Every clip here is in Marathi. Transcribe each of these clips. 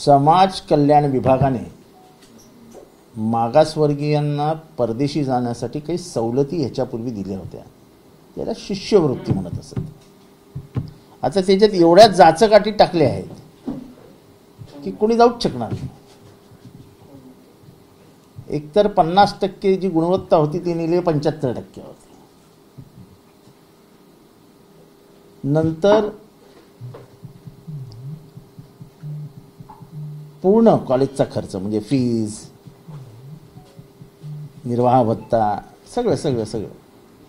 समाज कल्याण विभागाने मागासवर्गीयांना परदेशी जाण्यासाठी काही सवलती ह्याच्यापूर्वी दिल्या होत्या, त्याला शिष्यवृत्ती म्हणत असत. आता त्याच्यात एवढ्या जाचकाठी टाकल्या आहेत की कोणी जाऊच शकणार नाही. एकतर 50% जी गुणवत्ता होती ती नेली 75% होती. नंतर पूर्ण कॉलेजचा खर्च म्हणजे फीज, निर्वाह भत्ता, सगळं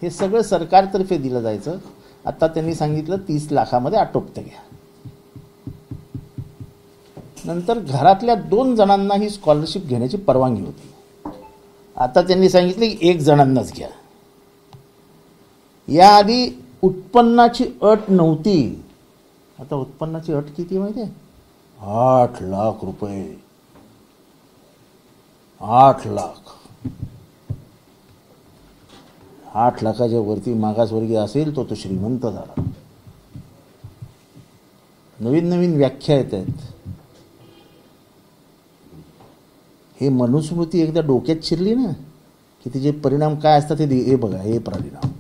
हे सगळं सरकारतर्फे दिलं जायचं. आता त्यांनी सांगितलं 30 लाखामध्ये आटोपतं घ्या. नंतर घरातल्या 2 जणांना ही स्कॉलरशिप घेण्याची परवानगी होती. आता त्यांनी सांगितलं की 1 जणांनाच घ्या. याआधी उत्पन्नाची अट नव्हती. आता उत्पन्नाची अट किती माहिती आहे? 8 लाख रुपये. 8 लाख. 8 लाखाच्या वरती मागासवर्गीय असेल तो श्रीमंत झाला. नवीन व्याख्या येत आहेत. हे मनुस्मृती एकदा डोक्यात शिरली ना की तिचे परिणाम काय असतात हे बघा. हे परिणाम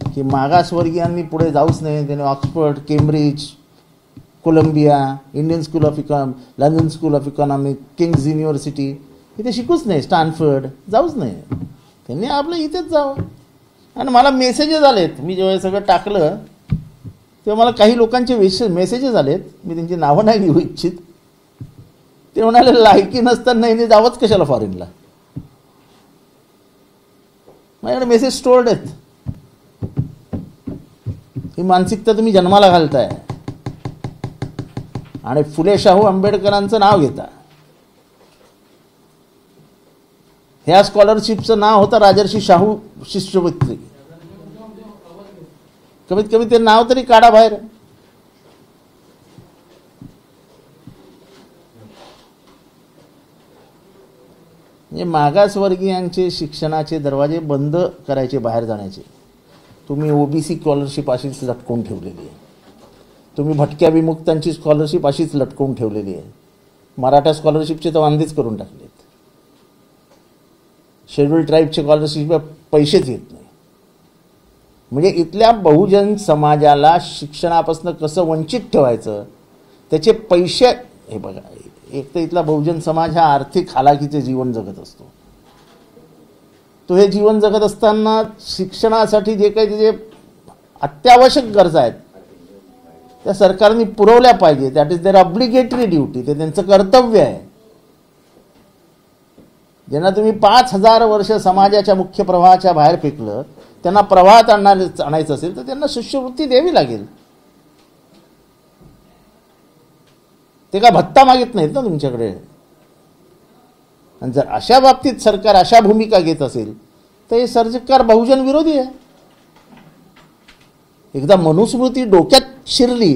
की मागासवर्गीयांनी पुढे जाऊच नाही. त्याने Oxford, Cambridge, Columbia, Indian school of London school of economic, King's university इथे शिकूच नाही. स्टॅनफर्ड जाऊच नाही. त्यांनी आपलं इथेच जावं. आणि मला मेसेजेस आलेत. मी जेव्हा सगळं टाकलं तेव्हा मला काही लोकांचे मेसेजेस आलेत. मी त्यांची नावं नाही घेऊ इच्छित. ते म्हणाले लायकी नसताना नाही जावंच कशाला फॉरेनला. माझ्याकडे मेसेज स्टोर्ड आहेत. ही मानसिकता तुम्ही जन्माला घालताय आणि फुले शाहू आंबेडकरांचं नाव घेता. ह्या स्कॉलरशिपचं नाव होतं राजर्षी शाहू शिष्यवृत्ती. कमीत कमी ते नाव तरी काढा बाहेर. म्हणजे मागासवर्गीयांचे शिक्षणाचे दरवाजे बंद करायचे बाहेर जाण्याचे. तुम्ही ओबीसी स्कॉलरशिप अशीच लटकवून ठेवलेली आहे. तुम्ही भटक्या विमुक्तांची स्कॉलरशिप अशीच लटकवून ठेवलेली आहे. मराठा स्कॉलरशिपचे तर वांदेच करून टाकलेत. शेड्यूल ट्राईबचे स्कॉलरशिप पैसेच येत नाही. म्हणजे इथल्या बहुजन समाजाला शिक्षणापासून कसं वंचित ठेवायचं त्याचे पैसे. हे बघा, एक तर इथला बहुजन समाज हा आर्थिक हालाकीचे जीवन जगत असतो. तो हे जीवन जगत असताना शिक्षणासाठी जे काही त्याचे अत्यावश्यक गरजा आहेत त्या सरकारने पुरवल्या पाहिजे. That is their obligatory duty. ते त्यांचं कर्तव्य आहे. ज्यांना तुम्ही 5000 वर्ष समाजाच्या मुख्य प्रवाहाच्या बाहेर फेकलं, त्यांना प्रवाहात आणायचं असेल तर त्यांना शिष्यवृत्ती द्यावी लागेल. ते का भत्ता मागित नाहीत ना तुमच्याकडे. आणि जर अशा बाबतीत सरकार अशा भूमिका घेत असेल तर हे सरकार बहुजन विरोधी आहे. एकदा मनुस्मृती डोक्यात शिरली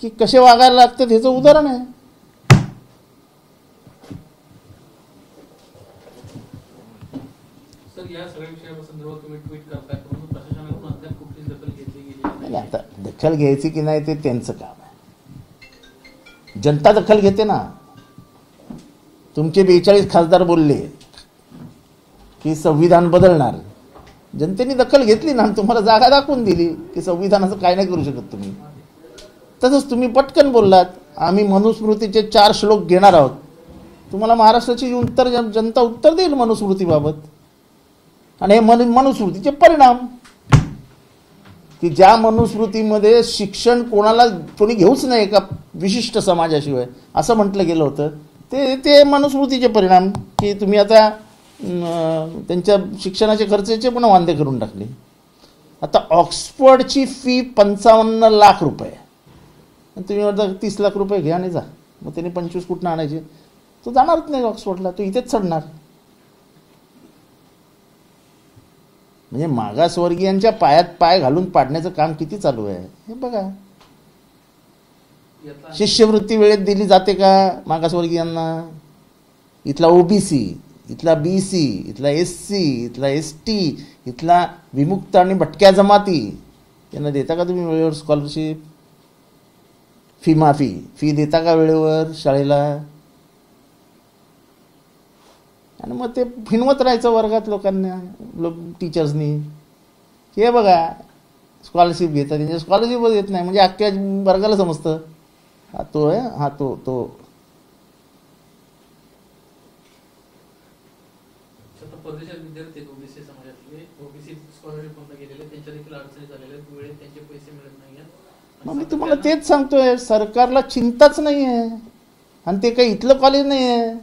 की कसे वागायला लागतात ह्याचं उदाहरण आहे. आता दखल घ्यायची की नाही ते त्यांचं काम आहे. जनता दखल घेते ना. तुमचे 42 खासदार बोलले की संविधान बदलणार. जनतेने दखल घेतली ना, तुम्हाला जागा दाखवून दिली की संविधानाचं काय नाही करू शकत तुम्ही. तसंच तुम्ही पटकन बोललात आम्ही मनुस्मृतीचे 4 श्लोक घेणार आहोत. तुम्हाला महाराष्ट्राची जनता उत्तर देईल मनुस्मृतीबाबत. आणि हे मनुस्मृतीचे परिणाम की ज्या मनुस्मृतीमध्ये शिक्षण कोणी घेऊच नाही एका विशिष्ट समाजाशिवाय असं म्हटलं गेलं होतं, ते मनुस्मृतीचे परिणाम की तुम्ही आता त्यांच्या शिक्षणाचे खर्चाचे पण वांदे करून टाकले. आता ऑक्सफर्डची फी 55 लाख रुपये. तुम्ही म्हणता 30 लाख रुपये घ्या आणि जा. मग त्यांनी 25 कुठनं आणायचे? तो जाणारच नाही ऑक्सफर्डला. तो इथेच चढणार. म्हणजे मागासवर्गीयांच्या पायात पाय घालून पाडण्याचं काम किती चालू आहे हे बघा. शिष्यवृत्ती वेळेत दिली जाते का मागासवर्गीयांना? इथला ओबीसी, इथला बीसी, इथला एससी, इथला एसटी, इथला विमुक्त आणि भटक्या जमाती यांना देता का तुम्ही वेळेवर स्कॉलरशिप? फी माफी, फी देता का वेळेवर शाळेला? आणि मग ते फिनवत राहायचं वर्गात लोकांना, टीचर्सनी, हे बघा स्कॉलरशिप घेतात, त्यांच्या स्कॉलरशिपच येत नाही, म्हणजे अख्ख्या वर्गाला समजतं हा तो आहे, हा तो परदेशात विद्यार्थी ओबीसी समाजातले, ओबीसी स्कॉलरशिप बंद केलेले, त्यांच्या देखील अडचणी झालेल्या आहेत, वेळेत त्यांचे पैसे मिळत नाहीये. मग मी तुम्हाला तेच सांगतोय, सरकारला चिंताच नाही आहे. आणि ते काही इथलं कॉलेज नाही आहे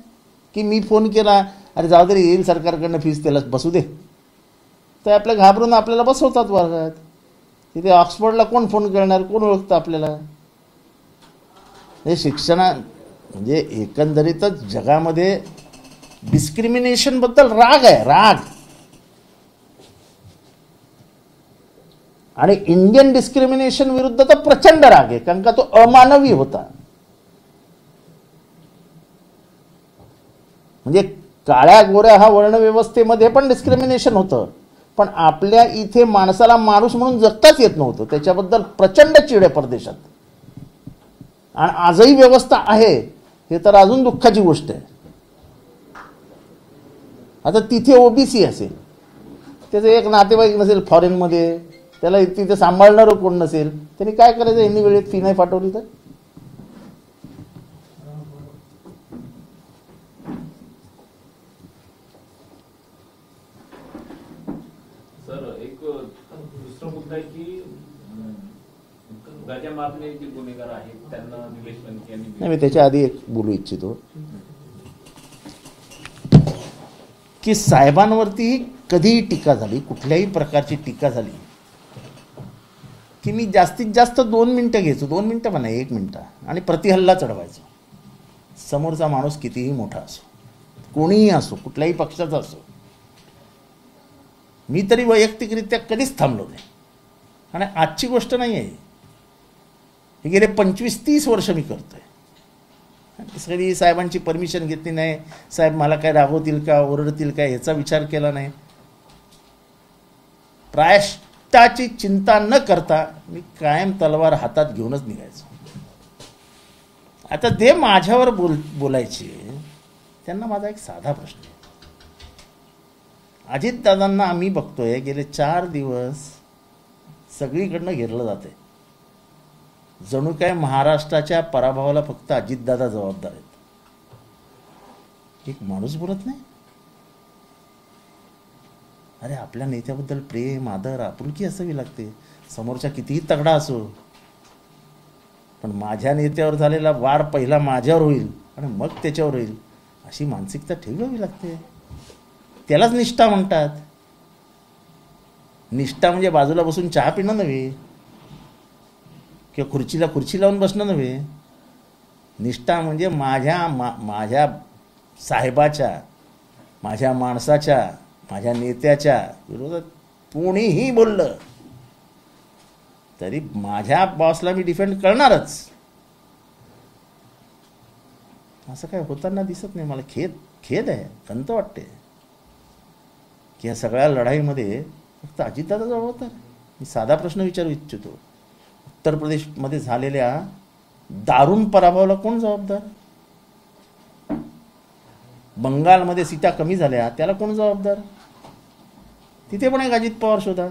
की मी फोन केला अरे जाऊ दे येईल सरकारकडनं फीस त्याला बसू दे, तर आपल्या घाबरून आपल्याला बसवतात वर्गात. तिथे ऑक्सफर्डला कोण फोन करणार, कोण ओळखतं आपल्याला? हे शिक्षणा म्हणजे एकंदरीतच जगामध्ये डिस्क्रिमिनेशनबद्दल राग आहे, राग. आणि इंडियन डिस्क्रिमिनेशन विरुद्ध तर प्रचंड राग आहे, कारण का तो अमानवी होता. म्हणजे काळ्या गोऱ्या हा वर्णव्यवस्थेमध्ये पण डिस्क्रिमिनेशन होतं, पण आपल्या इथे माणसाला माणूस म्हणून जगताच येत नव्हतं. त्याच्याबद्दल प्रचंड चिड आहे परदेशात, आणि आजही व्यवस्था आहे, हे तर अजून दुःखाची गोष्ट आहे. आता तिथे ओबीसी असेल, त्याचं एक नातेवाईक नसेल फॉरेनमध्ये, त्याला तिथे सांभाळणारं कोण नसेल, त्यांनी काय करायचं? यांनी वेळेत फी नाही पाठवली तर? सर एक दुसरा मुद्दा आहे की गांजा मारणे जे गुन्हेगार आहेत त्यांना निलेश लंके यांनी, नाही मी त्याच्या आधी एक बोलू इच्छितो की साहेबांवरती कधीही टीका झाली, कुठल्याही प्रकारची टीका झाली की मी जास्तीत जास्त 2 मिनिटं घ्यायचो, 2 मिनिटं पण नाही, 1 मिनिटं, आणि प्रतिहल्ला चढवायचो. समोरचा माणूस कितीही मोठा असो, कोणीही असो, कुठल्याही पक्षाचा असो. मी तरी वैयक्तिकरित्या कधीच थांबलो नाही. आणि आजची गोष्ट नाही आहे, हे गेले 25-30 वर्ष मी करतोय. कधी साहेबांची परमिशन घेतली नाही, साहेब मला काय रागवतील का, ओरडतील का, याचा विचार केला नाही. प्रायश्चित्ताची चिंता न करता मी कायम तलवार हातात घेऊनच निघायचो. आता ते माझ्यावर बोलायचे, त्यांना माझा एक साधा प्रश्न आहे. अजितदादांना आम्ही बघतोय गेले 4 दिवस सगळीकडनं घेरलं जाते, जणू काय महाराष्ट्राच्या पराभवाला फक्त अजितदादा जबाबदार आहेत. एक माणूस बोलत नाही. अरे आपल्या नेत्याबद्दल प्रेम, आदर, आपुलकी असावी लागते, समोरच्या कितीही तगडा असो, पण माझ्या नेत्यावर झालेला वार पहिला माझ्यावर होईल आणि मग त्याच्यावर होईल, अशी मानसिकता ठेवावी लागते. त्यालाच निष्ठा म्हणतात. निष्ठा म्हणजे बाजूला बसून चहा पिणं नव्हे, किंवा खुर्चीला खुर्ची लावून बसणं नव्हे. निष्ठा म्हणजे माझ्या साहेबाच्या, माझ्या माणसाच्या, माझ्या नेत्याच्या विरोधात कोणीही बोललं तरी माझ्या बॉसला मी डिफेंड करणारच. असं काय होताना दिसत नाही. मला खेद आहे, खंत वाटते की या सगळ्या लढाईमध्ये फक्त अजितदादा जबाबदार. मी साधा प्रश्न विचारू इच्छितो, उत्तर प्रदेशमध्ये झालेल्या दारुण पराभवाला कोण जबाबदार? बंगालमध्ये सीटा कमी झाल्या त्याला कोण जबाबदार? तिथे पण एक अजित पवार शोधा.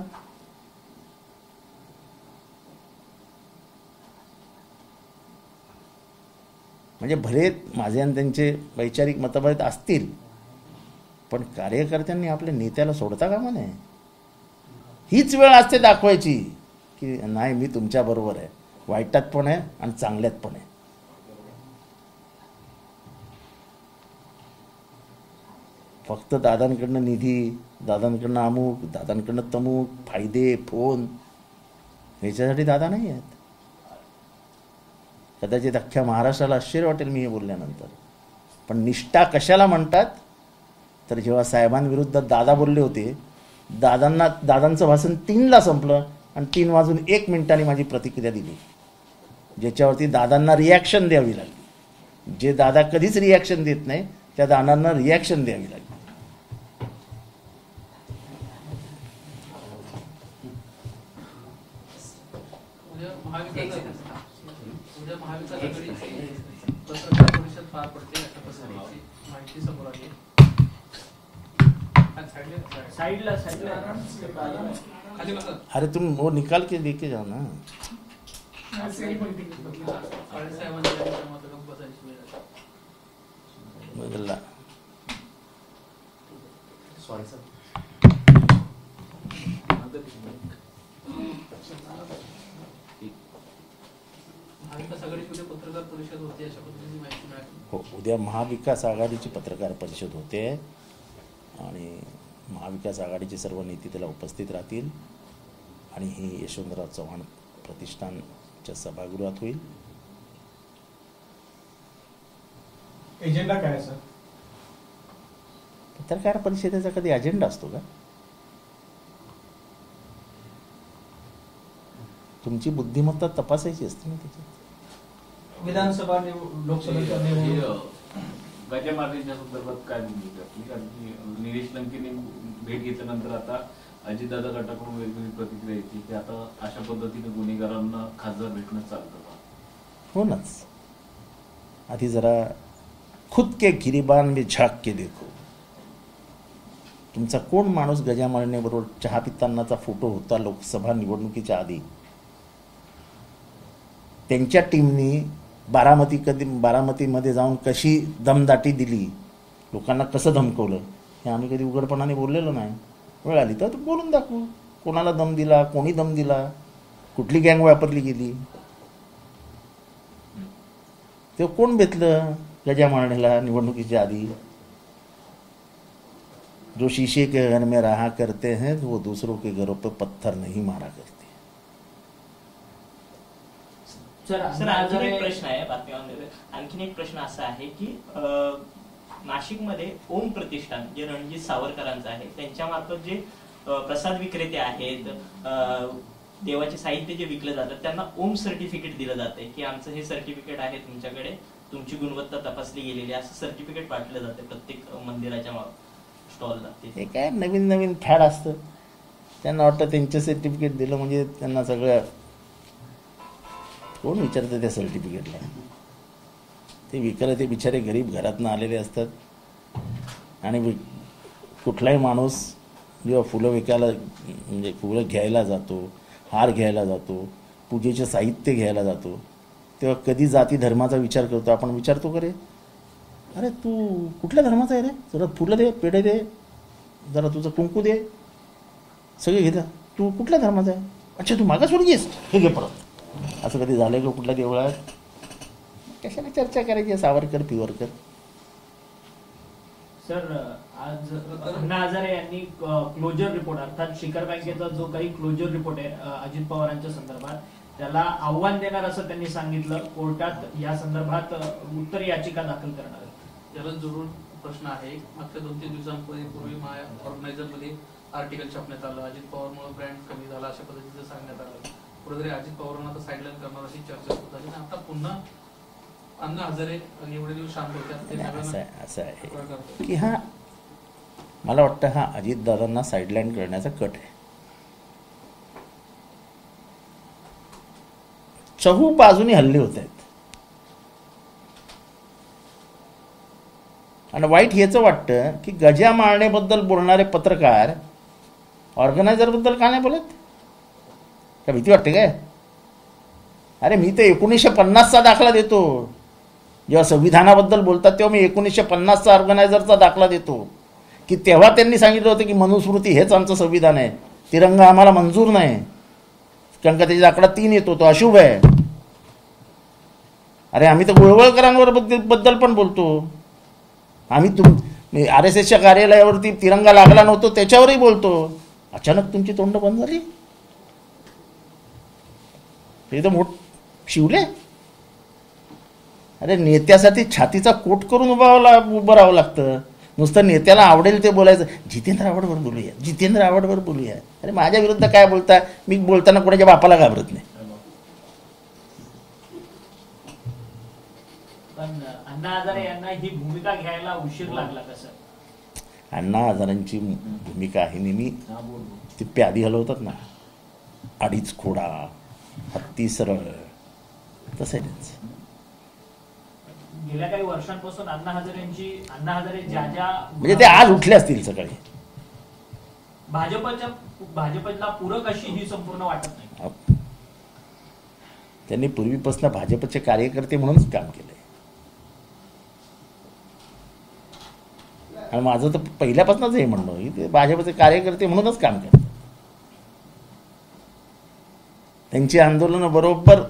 म्हणजे भले माझे आणि त्यांचे वैचारिक मतभेद असतील, पण कार्यकर्त्यांनी आपल्या नेत्याला सोडता कामा नये. हीच वेळ असते दाखवायची की नाही मी तुमच्या बरोबर आहे, वाईटात पण आहे आणि चांगल्यात पण आहे. फक्त दादांकडनं निधी, दादांकडनं अमुक, दादांकडनं तमुक, फायदे, फोन, ह्याच्यासाठी दादा नाही आहेत. कदाचित अख्ख्या महाराष्ट्राला आश्चर्य वाटेल मी हे बोलल्यानंतर, पण निष्ठा कशाला म्हणतात तर जेव्हा साहेबांविरुद्ध दादा बोलले होते, दादांचं भाषण 3ला संपलं आणि 3 वाजून 1 मिनिटांनी माझी प्रतिक्रिया दिली, ज्याच्यावरती दादांना रिॲक्शन द्यावी लागली. जे दादा कधीच रिॲक्शन देत नाही त्या दादांना रिॲक्शन द्यावी लागली. उद्या पत्रकार परिषद पार पडते अशा पद्धतीची माहिती समोर आली आहे. साइडला खाली बसा. अरे तुम वो निकाल के लेके जाओ ना. पाटील साहेबांच्या त्याच्यामध्ये गप्प बसायची वेळ आली. बदलला. महाविकास आघाडीची उद्या पत्रकार परिषद होती अशा पद्धतीची माहिती मिळाली. हो, उद्या महाविकास आघाडीची पत्रकार परिषद होते आणि महाविकास आघाडीचे सर्व नेते त्याला उपस्थित राहतील आणि ही यशवंतराव चव्हाण प्रतिष्ठानच्या सभागृहात होईल. एजेंडा काय आहे सर? पत्रकार परिषदेचा कधी अजेंडा असतो का? तुमची बुद्धिमत्ता तपासायची असते ना त्याच्यात. विधानसभा लोकसभेच्या निवडणूक गजा मारण्याच्या संदर्भात काय भूमिका आपली? कारण की निलेश लंकेने भेट घेतल्यानंतर आता अजितदादा गटाकडून वेगवेगळी प्रतिक्रिया येते की आता अशा पद्धतीने गुन्हेगारांना खासदार भेटणं चालतं का? हो नाच. आधी जरा खुद के गिरिबान में झाक के देखो. तुमचा कोण माणूस गजा मारण्याबरोबर चहा पितानाचा फोटो होता लोकसभा निवडणुकीच्या आधी. त्यांच्या टीमनी बारामतीमध्ये जाऊन कशी दमदाटी दिली, लोकांना कसं धमकवलं, हे आम्ही कधी उघडपणाने बोललेलो नाही. वेळ आली तर बोलून दाखवू कोणाला दम दिला, कोणी दम दिला, कुठली गँग वापरली गेली. ते कोण भेटलं गजा मारण्याला निवडणुकीच्या आधी? जो शीशे के घर में रहा करते हैं वो दूसरों के घरों पे पत्थर नहीं मारा करते. सर अजून एक प्रश्न आहे बातम्यांमध्ये. आणखीन एक प्रश्न असा आहे की नाशिकमध्ये ओम प्रतिष्ठान जे रणजित सावरकरांचं आहे त्यांच्या मार्फत जे प्रसाद विक्रेते आहेत, देवाचे साहित्य जे विकलं जातं त्यांना ओम सर्टिफिकेट दिलं जाते की आमचं हे सर्टिफिकेट आहे, तुमच्याकडे तुमची गुणवत्ता तपासली गेलेली आहे, असं सर्टिफिकेट वाटलं जातं प्रत्येक मंदिराच्या स्टॉलला. हे काय नवीन नवीन फॅड असतं. त्यांना वाटतं त्यांचं सर्टिफिकेट दिलं म्हणजे त्यांना सगळं. कोण विचारतं त्या सर्टिफिकेटला? ते विक्रेते बिचारे गरीब घरातनं आलेले असतात आणि कुठलाही माणूस जेव्हा फुलं विकायला म्हणजे फुलं घ्यायला जातो, हार घ्यायला जातो, पूजेचे साहित्य घ्यायला जातो, तेव्हा कधी जाती धर्माचा विचार करतो. आपण विचारतो का रे, अरे तू कुठल्या धर्माचा आहे रे, जरा फुलं दे, पेढे दे, जरा तुझं कुंकू दे, सगळे घेता. तू कुठल्या धर्माचा आहे? अच्छा तू मागासवर्गीय आहेस, हे घे परत. असं कधी झालंय का कुठल्या देवळात? कशाला चर्चा करायची सावरकर पिवरकर? सर आज अण्णा हजारे यांनी क्लोजर रिपोर्ट अर्थात शिखर बँकेचा जो काही क्लोजर रिपोर्ट आहे अजित पवारांच्या संदर्भात त्याला आव्हान देणार असं त्यांनी सांगितलं. कोर्टात या संदर्भात उत्तर याचिका दाखल करणार आहे. याला जोडून प्रश्न आहे. मागच्या 2-3 दिवसांपूर्वी ऑर्गनायझर मध्ये आर्टिकल छापण्यात आलं, अजित पवारमुळे ब्रँड कमी झाला अशा पद्धतीचं सांगण्यात आलं. कुठेतरी अजित पवारांना तर साईडलाईन करणार अशी चर्चा सुरू झाली. आता पुन्हा अण्णा हजारे एवढे दिवस शांत होते. असं आहे की हा मला वाटतं हा अजितदादांना साईडलाईन करण्याचा कट आहे. चहू बाजूनी हल्ले होत आहेत आणि वाईट हेच वाटतं की गजा मारण्याबद्दल बोलणारे पत्रकार ऑर्गनायझर बद्दल का नाही बोलत? का भीती वाटते काय? अरे मी तर 1950चा दाखला देतो. जेव्हा संविधानाबद्दल बोलतात तेव्हा मी 1950चा ऑर्गनायझरचा दाखला देतो की तेव्हा त्यांनी सांगितलं होतं की मनुस्मृती हेच आमचं संविधान आहे, तिरंगा आम्हाला मंजूर नाही, कारण का त्याचा आकडा 3 येतो, तो अशुभ आहे. अरे आम्ही तर गुळवळकरांवर बद्दल पण बोलतो. आम्ही RSSच्या कार्यालयावरती तिरंगा लागला नव्हतो त्याच्यावरही बोलतो. अचानक तुमची तोंड बंद झाली. हे तर मोठ शिवले. अरे नेत्यासाठी छातीचा कोट करून उभं राहावं लागतं. नुसतं नेत्याला आवडेल ते बोलायचं. जितेंद्र आव्हाडवर बोलूया, जितेंद्र आव्हाडवर बोलूया. अरे माझ्या विरुद्ध काय बोलता? मी बोलताना कोणाच्या बापाला घाबरत नाही. पण अण्णा हजारे यांना ही भूमिका घ्यायला उशीर लागला कसं? अण्णा हजारांची भूमिका आहे नेहमी ती प्यादी हलवतात ना, अडीच खोडा, हत्ती सरळ, तसं आहे त्यांचं. गेल्या काही वर्षांपासून अण्णा हजारे ज्या म्हणजे ते आज उठले असतील सकाळी. भाजपला पूरक अशी ही संपूर्ण वाटत नाही. त्यांनी पूर्वीपासून भाजपचे कार्यकर्ते म्हणूनच काम केलंय. आणि माझं तर पहिल्यापासूनच हे म्हणणं की ते भाजपचे कार्यकर्ते म्हणूनच काम करतात. त्यांची आंदोलनं बरोबर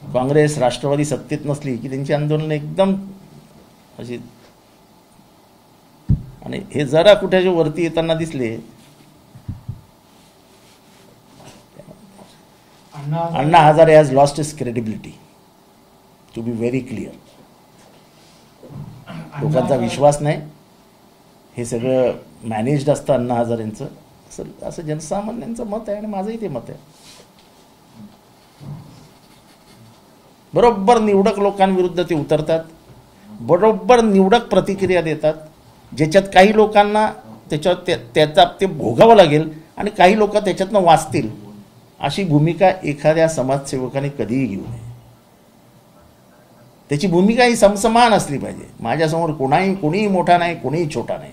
काँग्रेस राष्ट्रवादी सत्तेत नसली की त्यांची आंदोलनं एकदम अशी, आणि हे जरा कुठे वरती येताना दिसले. Anna Hazare has lost his credibility, to be very clear. लोकांचा विश्वास नाही. हे सगळं मॅनेज्ड असतं अण्णा हजारेंचं, असं जनसामान्यांचं मत आहे आणि माझंही ते मत आहे. बरोबर निवडक लोकांविरुद्ध ते उतरतात, बरोबर निवडक प्रतिक्रिया देतात, ज्याच्यात काही लोकांना त्याचा ते भोगावं लागेल आणि काही लोक त्याच्यातनं वाचतील, अशी भूमिका एखाद्या समाजसेवकाने कधीही घेऊ नये. त्याची भूमिका ही समसमान असली पाहिजे. माझ्यासमोर कोणीही मोठा नाही, कोणीही छोटा नाही.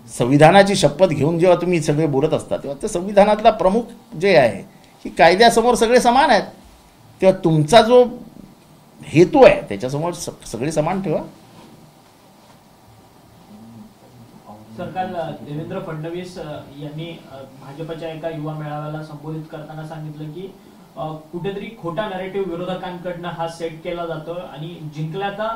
संविधानाची शपथ घेऊन जेव्हा तुम्ही सगळे बोलत असता तेव्हा ते संविधानातला प्रमुख जे आहे की कायद्यासमोर सगळे समान आहेत, तेव्हा तुमचा जो हेतू आहे त्याच्यासमोर सगळे समान ठेवा. सर, काल देवेंद्र फडणवीस यांनी भाजपच्या एका युवा मेळाव्याला संबोधित करताना सांगितलं की कुठेतरी खोटा नॅरेटिव्ह विरोधकांकडनं हा सेट केला जातो आणि जिंकल्याचा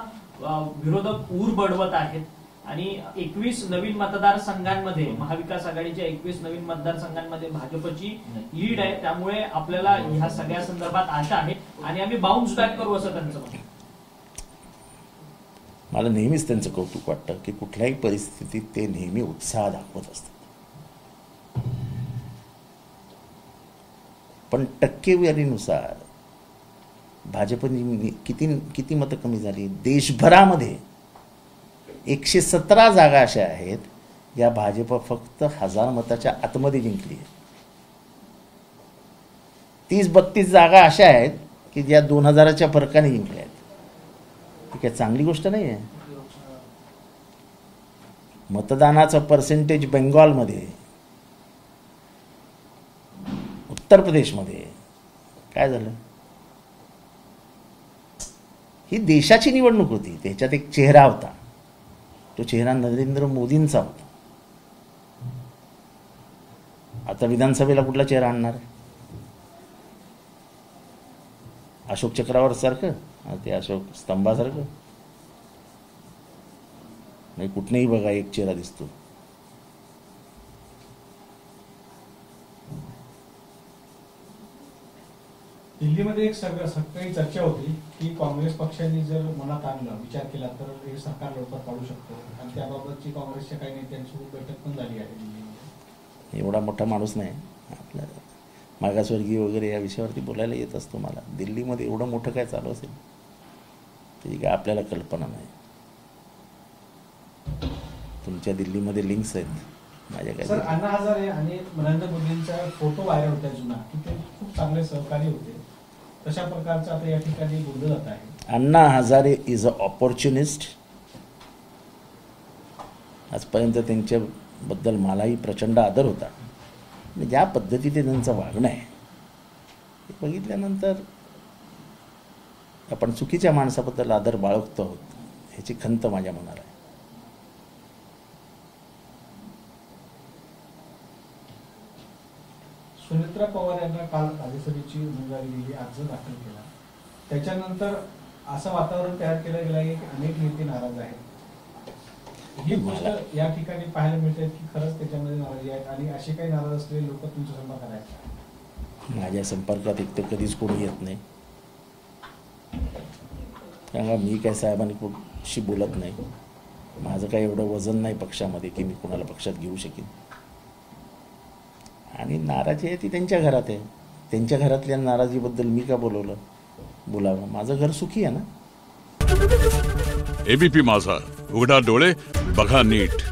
विरोधक ऊर बडवत आहेत. आणि 21 नवीन मतदारसंघांमध्ये, महाविकास आघाडीच्या 21 नवीन मतदारसंघांमध्ये भाजपची लीड आहे. त्यामुळे आपल्याला ह्या सगळ्या संदर्भात आशा आहे आणि आम्ही बाउन्स बॅक करू असं त्यांचं म्हणणं. मला नेहमीच त्यांचं कौतुक वाटतं की कुठल्याही परिस्थितीत ते नेहमी उत्साह दाखवत असतात. पण टक्केवारीनुसार भाजपने किती मतं कमी झाली. देशभरामध्ये 117 जागा अशा आहेत ज्या भाजप फक्त 1000 मताच्या आतमध्ये जिंकली आहे. 30-32 जागा अशा आहेत की ज्या 2000च्या फरकाने जिंकल्या आहेत. ही काय चांगली गोष्ट नाही आहे. मतदानाचं पर्सेंटेज बेंगॉलमध्ये, उत्तर प्रदेशमध्ये काय झालं. ही देशाची निवडणूक होती, त्याच्यात एक चेहरा होता. तो चेहरा नरेंद्र मोदींचा होता. आता विधानसभेला कुठला चेहरा आणणार? अशोक चक्रावर सारखं, ते अशोक स्तंभासारखं नाही. कुठनंही बघा एक चेहरा दिसतो. दिल्लीमध्ये एक सगळी चर्चा होती की काँग्रेस पक्षाने जर मनात आणलं, विचार केला तर हे सरकार लवकर पाडू शकतो आणि त्याबाबतची काँग्रेसच्या काही नेत्यांसोबत बैठक पण झाली आहे दिल्लीमध्ये. एवढा मोठा माणूस नाही आपल्या, मागासवर्गीय वगैरे या विषयावरती बोलायला येत असतो मला. दिल्लीमध्ये एवढं मोठं काय चालू असेल त्याची काय आपल्याला कल्पना नाही. तुमच्या दिल्लीमध्ये लिंक्स आहेत माझ्या काय. सर, अण्णा हजारे आणि नरेंद्र मोदींचा फोटो व्हायरल होता जुना की ते खूप चांगले सहकारी होते. तशा प्रकारचं आता या ठिकाणी बोललं जात आहे. Anna Hazare is a ऑपॉर्च्युनिस्ट. आजपर्यंत त्यांच्याबद्दल मलाही प्रचंड आदर होता. ज्या पद्धतीने त्यांचं वागणं आहे हे बघितल्यानंतर आपण चुकीच्या माणसाबद्दल आदर बाळगतो आहोत ह्याची खंत माझ्या मनाला आहे. सुनेत्रा पवार यांना काल राज्यसभेची उमेदवारी दिली, अर्ज दाखल केला. त्याच्यानंतर असं वातावरण तयार केलं गेलं आहे की अनेक नेते नाराज आहेत. ही गोष्ट या ठिकाणी पाहायला मिळते की खरंच त्याच्यामध्ये नाराजी आहेत आणि असे काही नाराज असलेले लोक तुमच्या संपर्कात आहेत? माझ्या संपर्कात एक तर कधीच कोणी येत नाही. कारण मी काय साहेबांनी कुठशी बोलत नाही. माझं काही एवढं वजन नाही पक्षामध्ये की मी कोणाला पक्षात घेऊ शकेन. आणि नाराजी आहे ती त्यांच्या घरात आहे. त्यांच्या घरातल्या नाराजीबद्दल मी का बोलावं? माझं घर सुखी आहे ना. एबीपी माझा, उघडा डोळे बघा नीट.